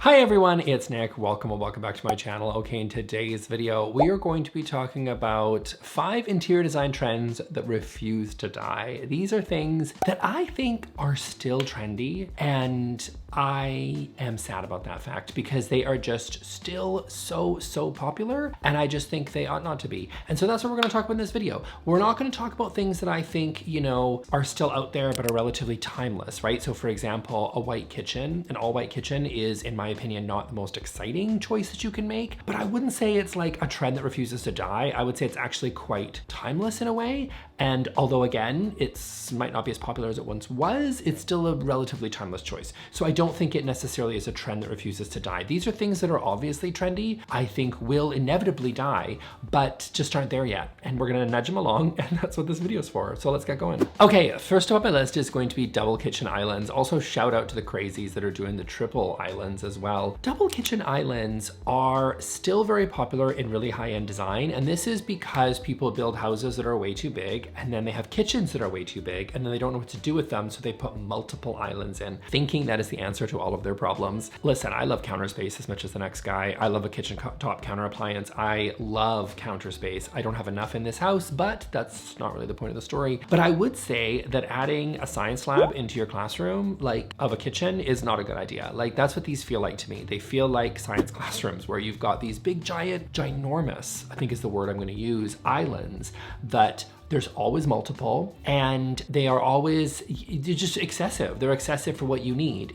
Hi everyone, it's Nick. Welcome back to my channel. Okay, in today's video, we are going to be talking about 5 interior design trends that refuse to die. These are things that I think are still trendy, and I am sad about that fact because they are just still so popular, and I just think they ought not to be. And so that's what we're gonna talk about in this video. We're not gonna talk about things that I think, you know, are still out there but are relatively timeless, right? So for example, a white kitchen, an all white kitchen is, in my opinion, not the most exciting choice that you can make, but I wouldn't say it's like a trend that refuses to die. I would say it's actually quite timeless in a way. And although again, it might not be as popular as it once was, it's still a relatively timeless choice. So I don't think it necessarily is a trend that refuses to die. These are things that are obviously trendy, I think will inevitably die, but just aren't there yet. And we're gonna nudge them along, and that's what this video is for. So let's get going. Okay, first up on my list is going to be double kitchen islands. Also shout out to the crazies that are doing the triple islands as well. Double kitchen islands are still very popular in really high-end design, and this is because people build houses that are way too big, and then they have kitchens that are way too big, and then they don't know what to do with them, so they put multiple islands in, thinking that is the answer to all of their problems. Listen, I love counter space as much as the next guy. I love a kitchen top counter appliance. I love counter space. I don't have enough in this house, but that's not really the point of the story. But I would say that adding a science lab into your classroom, like of a kitchen, is not a good idea. Like that's what these feel like to me. They feel like science classrooms where you've got these big, ginormous, I think is the word I'm gonna use, islands that there's always multiple, and they are always, they're just excessive. They're excessive for what you need.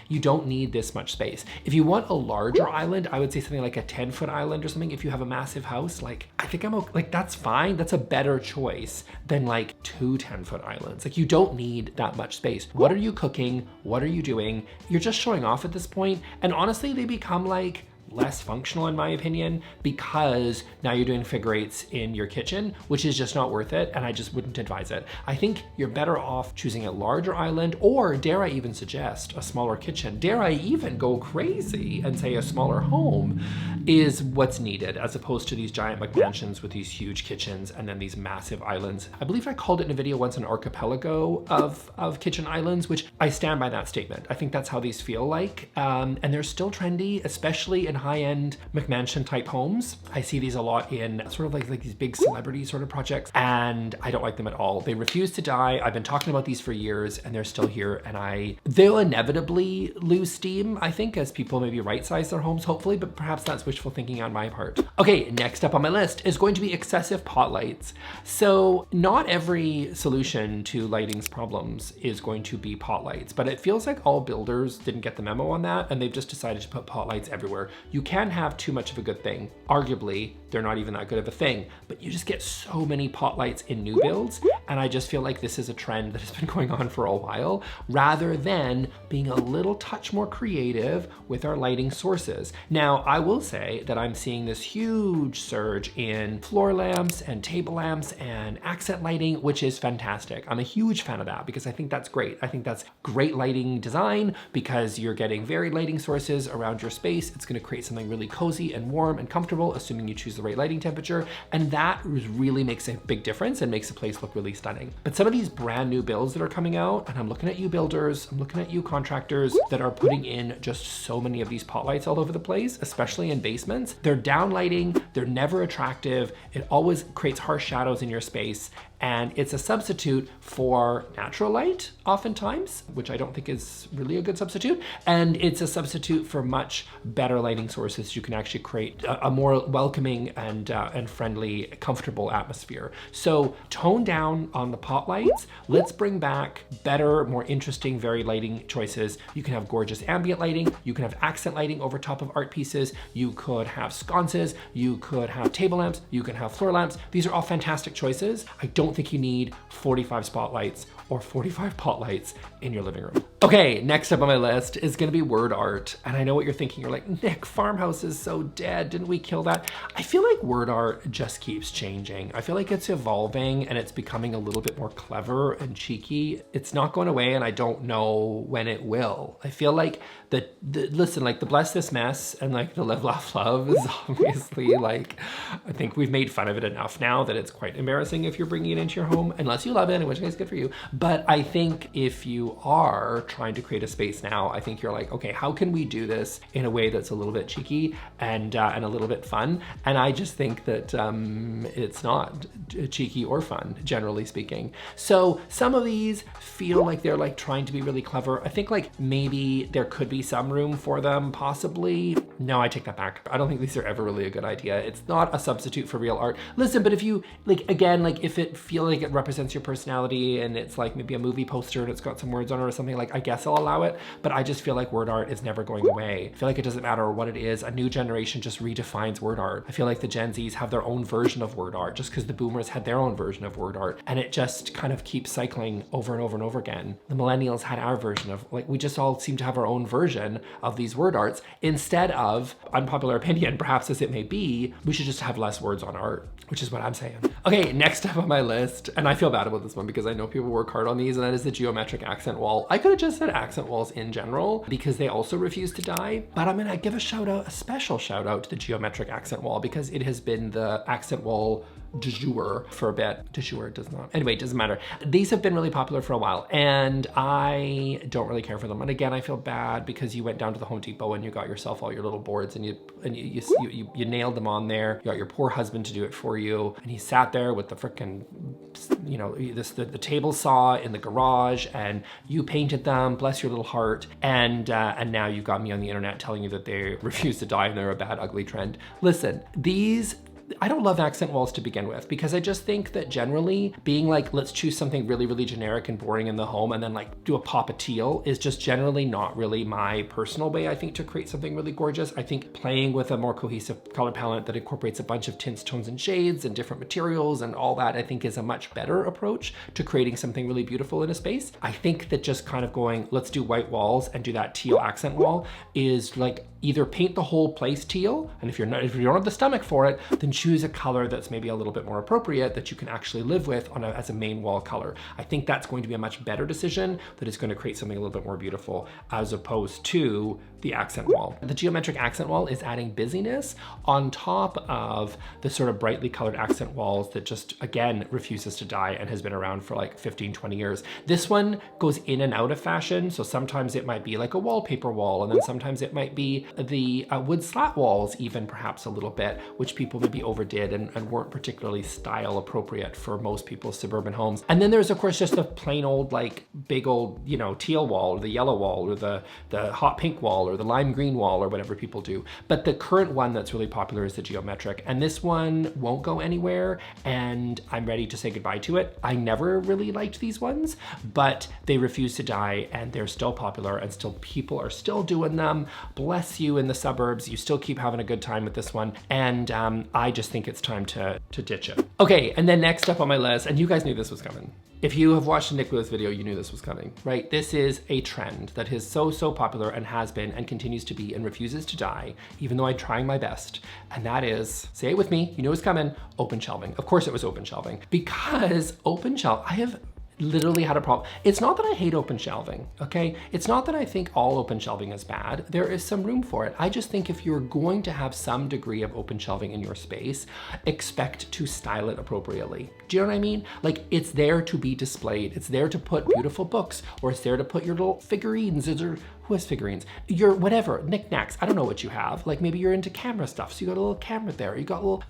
You don't need this much space. If you want a larger island, I would say something like a 10-foot island or something. If you have a massive house, like, I think I'm okay, like that's fine. That's a better choice than like 2 10-foot islands. Like you don't need that much space. What are you cooking? What are you doing? You're just showing off at this point. And honestly, they become like less functional in my opinion, because now you're doing figure eights in your kitchen, which is just not worth it, and I just wouldn't advise it. I think you're better off choosing a larger island, or dare I even suggest a smaller kitchen. Dare I even go crazy and say a smaller home is what's needed, as opposed to these giant McMansions with these huge kitchens and then these massive islands. I believe I called it in a video once an archipelago of kitchen islands, which I stand by that statement. I think that's how these feel like, and they're still trendy, especially in high-end McMansion type homes. I see these a lot in sort of like these big celebrity sort of projects, and I don't like them at all. They refuse to die. I've been talking about these for years, and they're still here, and they'll inevitably lose steam, I think, as people maybe right-size their homes, hopefully, but perhaps that's wishful thinking on my part. Okay, next up on my list is going to be excessive pot lights. So not every solution to lighting's problems is going to be pot lights, but it feels like all builders didn't get the memo on that, and they've just decided to put pot lights everywhere. You can have too much of a good thing. Arguably, they're not even that good of a thing, but you just get so many pot lights in new builds, and I just feel like this is a trend that has been going on for a while, rather than being a little touch more creative with our lighting sources. Now, I will say that I'm seeing this huge surge in floor lamps and table lamps and accent lighting, which is fantastic. I'm a huge fan of that because I think that's great. I think that's great lighting design because you're getting varied lighting sources around your space. It's gonna create something really cozy and warm and comfortable, assuming you choose the right lighting temperature. And that really makes a big difference and makes a place look really stunning. But some of these brand new builds that are coming out, and I'm looking at you builders, I'm looking at you contractors that are putting in just so many of these pot lights all over the place, especially in basements. They're down lighting, they're never attractive. It always creates harsh shadows in your space. And it's a substitute for natural light oftentimes, which I don't think is really a good substitute. And it's a substitute for much better lighting sources. You can actually create a more welcoming and friendly, comfortable atmosphere. So tone down on the pot lights. Let's bring back better, more interesting, varied lighting choices. You can have gorgeous ambient lighting. You can have accent lighting over top of art pieces. You could have sconces. You could have table lamps. You can have floor lamps. These are all fantastic choices. I don't think you need 45 spotlights or 45 pot lights in your living room. Okay, next up on my list is gonna be word art. And I know what you're thinking. You're like, Nick, farmhouse is so dead. Didn't we kill that? I feel like word art just keeps changing. I feel like it's evolving and it's becoming a little bit more clever and cheeky. It's not going away, and I don't know when it will. I feel like listen, like the Bless This Mess and like the Live, Laugh, Love is obviously like, I think we've made fun of it enough now that it's quite embarrassing if you're bringing it into your home, unless you love it, in which case good for you. But I think if you are trying to create a space now, I think you're like, okay, how can we do this in a way that's a little bit cheeky and a little bit fun? And I just think that it's not cheeky or fun, generally speaking. So some of these feel like they're like trying to be really clever. I think like maybe there could be some room for them, possibly. No, I take that back. I don't think these are ever really a good idea. It's not a substitute for real art. Listen, but if you like, again, like if it feel like it represents your personality and it's like maybe a movie poster and it's got some words on it or something, like I guess I'll allow it. But I just feel like word art is never going away. I feel like it doesn't matter what it is. A new generation just redefines word art. I feel like the Gen Zs have their own version of word art just because the boomers had their own version of word art. And it just kind of keeps cycling over and over and over again. The millennials had our version of, like, we just all seem to have our own version of these word arts. Instead of, unpopular opinion, perhaps as it may be, we should just have less words on art, which is what I'm saying. Okay, next up on my list, and I feel bad about this one because I know people work hard on these, and that is the geometric accent wall. I could have just said accent walls in general because they also refuse to die, but I'm gonna give a shout out, a special shout out to the geometric accent wall because it has been the accent wall du jour for a bit. Du jour does not. Anyway, it doesn't matter. These have been really popular for a while and I don't really care for them. And again, I feel bad because you went down to the Home Depot and you got yourself all your little boards and you nailed them on there. You got your poor husband to do it for you. And he sat there with the frickin', you know, the table saw in the garage and you painted them, bless your little heart. And now you've got me on the internet telling you that they refuse to die and they're a bad, ugly trend. Listen, I don't love accent walls to begin with because I just think that generally being like, let's choose something really, really generic and boring in the home and then like do a pop of teal is just generally not really my personal way, I think, to create something really gorgeous. I think playing with a more cohesive color palette that incorporates a bunch of tints, tones, and shades and different materials and all that, I think is a much better approach to creating something really beautiful in a space. I think that just kind of going, let's do white walls and do that teal accent wall is like, either paint the whole place teal, and if you don't have the stomach for it, then choose a color that's maybe a little bit more appropriate that you can actually live with as a main wall color. I think that's going to be a much better decision that is going to create something a little bit more beautiful as opposed to the accent wall. The geometric accent wall is adding busyness on top of the sort of brightly colored accent walls that just, again, refuses to die and has been around for like 15, 20 years. This one goes in and out of fashion. So sometimes it might be like a wallpaper wall, and then sometimes it might be the wood slat walls even perhaps a little bit, which people maybe overdid and weren't particularly style appropriate for most people's suburban homes. And then there's of course just the plain old like big old, you know, teal wall or the yellow wall or the hot pink wall or the lime green wall or whatever people do. But the current one that's really popular is the geometric, and this one won't go anywhere and I'm ready to say goodbye to it. I never really liked these ones, but they refuse to die and they're still popular and still people are still doing them. Bless you in the suburbs, you still keep having a good time with this one, and I just think it's time to ditch it. Okay, and then next up on my list, and you guys knew this was coming. If you have watched the Nick Lewis video, you knew this was coming, right? This is a trend that is so popular and has been and continues to be and refuses to die, even though I'm trying my best. And that is, say it with me, you know it's coming, open shelving. Of course it was open shelving, because open shelf, I have literally had a problem. It's not that I hate open shelving, okay? It's not that I think all open shelving is bad. There is some room for it. I just think if you're going to have some degree of open shelving in your space, expect to style it appropriately. Do you know what I mean? Like, it's there to be displayed. It's there to put beautiful books, or it's there to put your little figurines, or who has figurines? Your whatever, knickknacks. I don't know what you have. Like maybe you're into camera stuff, so you got a little camera there. You got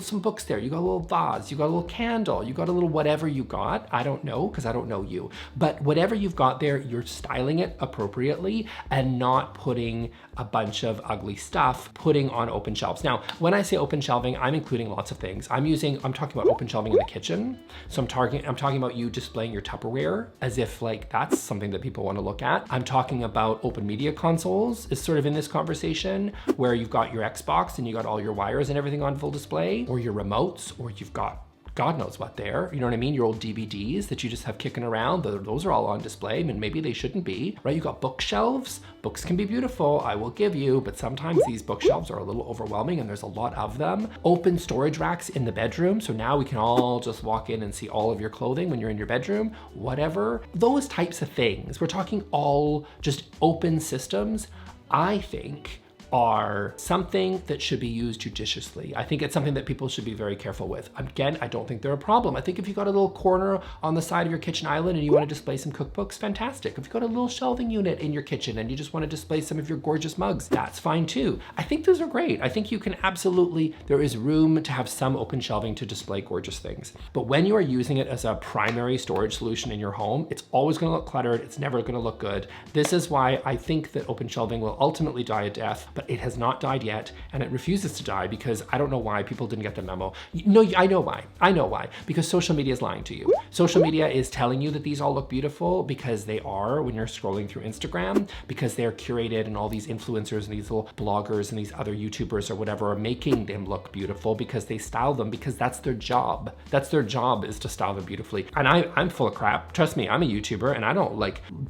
some books there. You got a little vase. You got a little candle. You got a little whatever you got. I don't know because I don't know you. But whatever you've got there, you're styling it appropriately and not putting a bunch of ugly stuff, putting on open shelves. Now, when I say open shelving, I'm including lots of things. I'm talking about open shelving in the kitchen. So I'm talking about you displaying your Tupperware as if like that's something that people want to look at. I'm talking about open media consoles is sort of in this conversation where you've got your Xbox and you got all your wires and everything on full display, or your remotes, or you've got God knows what there, you know what I mean? Your old DVDs that you just have kicking around, those are all on display, and maybe they shouldn't be, right? You got bookshelves. Books can be beautiful, I will give you, but sometimes these bookshelves are a little overwhelming and there's a lot of them. Open storage racks in the bedroom, so now we can all just walk in and see all of your clothing when you're in your bedroom, whatever. Those types of things. We're talking all just open systems, I think, are something that should be used judiciously. I think it's something that people should be very careful with. Again, I don't think they're a problem. I think if you got a little corner on the side of your kitchen island and you want to display some cookbooks, fantastic. If you got a little shelving unit in your kitchen and you just want to display some of your gorgeous mugs, that's fine too. I think those are great. I think you can absolutely, there is room to have some open shelving to display gorgeous things. But when you are using it as a primary storage solution in your home, it's always going to look cluttered. It's never going to look good. This is why I think that open shelving will ultimately die a death, but it has not died yet, and it refuses to die because I don't know why people didn't get the memo. No, I know why. I know why. Because social media is lying to you. Social media is telling you that these all look beautiful because they are when you're scrolling through Instagram, because they're curated and all these influencers and these little bloggers and these other YouTubers or whatever are making them look beautiful because they style them because that's their job. That's their job, is to style them beautifully. And I'm full of crap. Trust me, I'm a YouTuber and I don't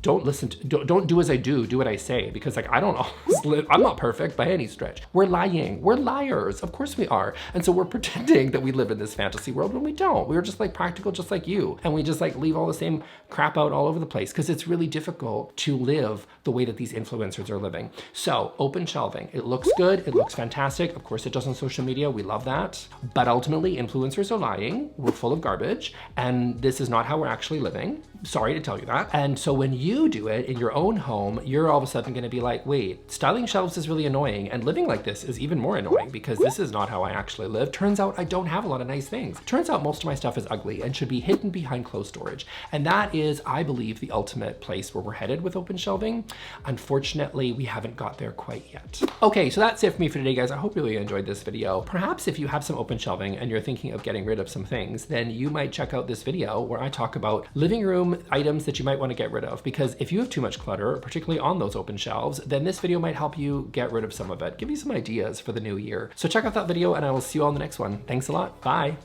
don't do as I do what I say, because like I don't always live, I'm not perfect by any stretch. We're lying. We're liars. Of course we are. And so we're pretending that we live in this fantasy world when we don't. We're just like practical, just like you. And we just like leave all the same crap out all over the place because it's really difficult to live the way that these influencers are living. So open shelving, it looks good. It looks fantastic. Of course it does on social media. We love that. But ultimately influencers are lying. We're full of garbage. And this is not how we're actually living. Sorry to tell you that. And so when you do it in your own home, you're all of a sudden going to be like, wait, styling shelves is really annoying. And living like this is even more annoying because this is not how I actually live. Turns out I don't have a lot of nice things. Turns out most of my stuff is ugly and should be hidden behind closed storage. And that is, I believe, the ultimate place where we're headed with open shelving. Unfortunately, we haven't got there quite yet. Okay, so that's it for me for today, guys. I hope you really enjoyed this video. Perhaps if you have some open shelving and you're thinking of getting rid of some things, then you might check out this video where I talk about living room items that you might want to get rid of. Because if you have too much clutter, particularly on those open shelves, then this video might help you get rid of some of it. Give you some ideas for the new year. So check out that video and I will see you all in the next one. Thanks a lot. Bye.